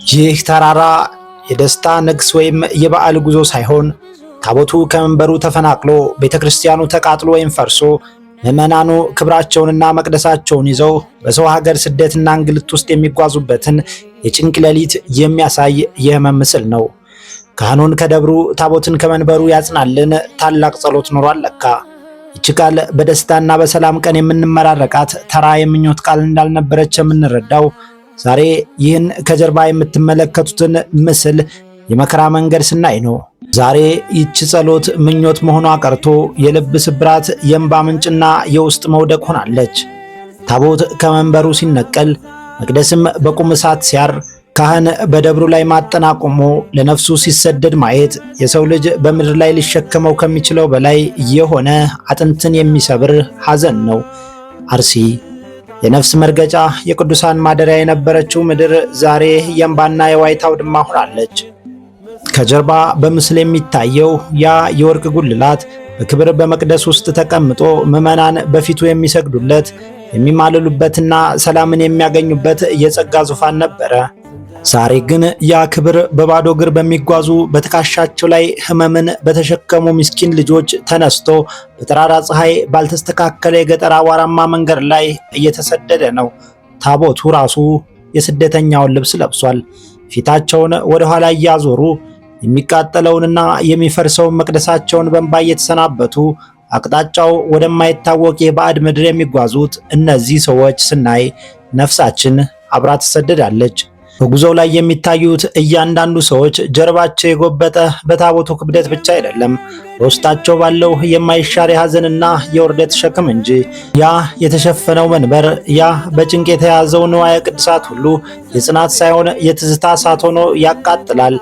ይህ ተራራ የደስታ ንግስ ወይም የበዓል ጉዞ ሳይሆን ታቦቱ ከመንበሩ ተፈናቅሎ ቤተክርስቲያኑ ተቃጥሎ ወይም ፈርሶ ምዕመናኑ ክብራቸውንና መቅደሳቸውን ይዘው በሰው ሀገር ስደትና እንግልት ውስጥ የሚጓዙበትን የጭንቅ ሌሊት የሚያሳይ የህመም ምስል ነው። ካህኑን ከደብሩ ታቦትን ከመንበሩ ያጽናልን ታላቅ ጸሎት ኖሯል ለካ። ይቺ ቃል በደስታና በሰላም ቀን የምንመራረቃት ተራ የምኞት ቃል እንዳልነበረች የምንረዳው ዛሬ ይህን ከጀርባ የምትመለከቱትን ምስል የመከራ መንገድ ስናይ ነው። ዛሬ ይቺ ጸሎት ምኞት መሆኗ ቀርቶ የልብ ስብራት፣ የእንባ ምንጭና የውስጥ መውደቅ ሆናለች። ታቦት ከመንበሩ ሲነቀል፣ መቅደስም በቁም እሳት ሲያር፣ ካህን በደብሩ ላይ ማጠናቆሞ ለነፍሱ ሲሰደድ ማየት የሰው ልጅ በምድር ላይ ሊሸከመው ከሚችለው በላይ የሆነ አጥንትን የሚሰብር ሐዘን ነው። አርሲ የነፍስ መርገጫ የቅዱሳን ማደሪያ የነበረችው ምድር ዛሬ የእንባና የዋይታ አውድማ ሆናለች። ከጀርባ በምስል የሚታየው ያ የወርቅ ጉልላት በክብር በመቅደስ ውስጥ ተቀምጦ ምዕመናን በፊቱ የሚሰግዱለት የሚማልሉበትና ሰላምን የሚያገኙበት የጸጋ ዙፋን ነበረ። ዛሬ ግን ያ ክብር በባዶ እግር በሚጓዙ በትከሻቸው ላይ ሕመምን በተሸከሙ ምስኪን ልጆች ተነስቶ በጠራራ ፀሐይ ባልተስተካከለ የገጠር አቧራማ መንገድ ላይ እየተሰደደ ነው። ታቦቱ ራሱ የስደተኛውን ልብስ ለብሷል። ፊታቸውን ወደ ኋላ እያዞሩ የሚቃጠለውንና የሚፈርሰውን መቅደሳቸውን በእንባ እየተሰናበቱ አቅጣጫው ወደማይታወቅ የባዕድ ምድር የሚጓዙት እነዚህ ሰዎች ስናይ ነፍሳችን አብራ ትሰደዳለች። በጉዞው ላይ የሚታዩት እያንዳንዱ ሰዎች ጀርባቸው የጎበጠ በታቦቱ ክብደት ብቻ አይደለም፣ በውስጣቸው ባለው የማይሻር የሐዘንና የውርደት ሸክም እንጂ። ያ የተሸፈነው መንበር፣ ያ በጭንቅ የተያዘው ንዋየ ቅድሳት ሁሉ የጽናት ሳይሆን የትዝታ እሳት ሆኖ ያቃጥላል።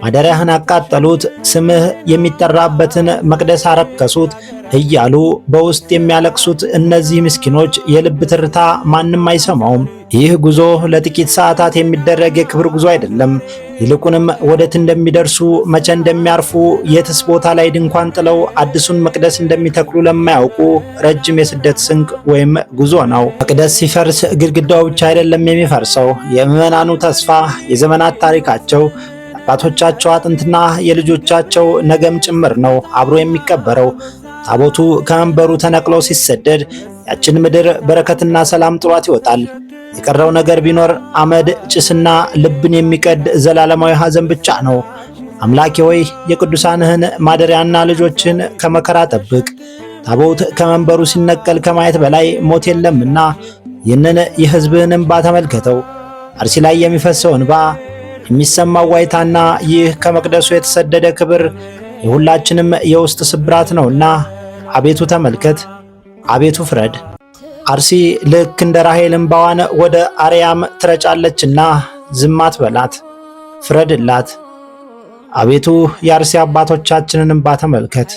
ማደሪያህን አቃጠሉት፣ ስምህ የሚጠራበትን መቅደስ አረከሱት እያሉ በውስጥ የሚያለቅሱት እነዚህ ምስኪኖች የልብ ትርታ ማንም አይሰማውም። ይህ ጉዞ ለጥቂት ሰዓታት የሚደረግ የክብር ጉዞ አይደለም። ይልቁንም ወዴት እንደሚደርሱ፣ መቼ እንደሚያርፉ፣ የትስ ቦታ ላይ ድንኳን ጥለው አዲሱን መቅደስ እንደሚተክሉ ለማያውቁ ረጅም የስደት ስንቅ ወይም ጉዞ ነው። መቅደስ ሲፈርስ ግድግዳው ብቻ አይደለም የሚፈርሰው፣ የምዕመናኑ ተስፋ፣ የዘመናት ታሪካቸው፣ አባቶቻቸው አጥንትና የልጆቻቸው ነገም ጭምር ነው አብሮ የሚቀበረው። ታቦቱ ከመንበሩ ተነቅሎ ሲሰደድ ያችን ምድር በረከትና ሰላም ጥሏት ይወጣል። የቀረው ነገር ቢኖር አመድ፣ ጭስና ልብን የሚቀድ ዘላለማዊ ሐዘን ብቻ ነው። አምላኬ ሆይ የቅዱሳንህን ማደሪያና ልጆችን ከመከራ ጠብቅ። ታቦት ከመንበሩ ሲነቀል ከማየት በላይ ሞት የለምና ይህንን የሕዝብህን እንባ ተመልከተው። አርሲ ላይ የሚፈሰው እንባ፣ የሚሰማው ዋይታና ይህ ከመቅደሱ የተሰደደ ክብር የሁላችንም የውስጥ ስብራት ነውና አቤቱ ተመልከት፣ አቤቱ ፍረድ። አርሲ ልክ እንደ ራሔል እንባዋን ወደ አርያም ትረጫለችና ዝም አትበላት፣ ፍረድላት። አቤቱ የአርሲ አባቶቻችንን እንባ ተመልከት።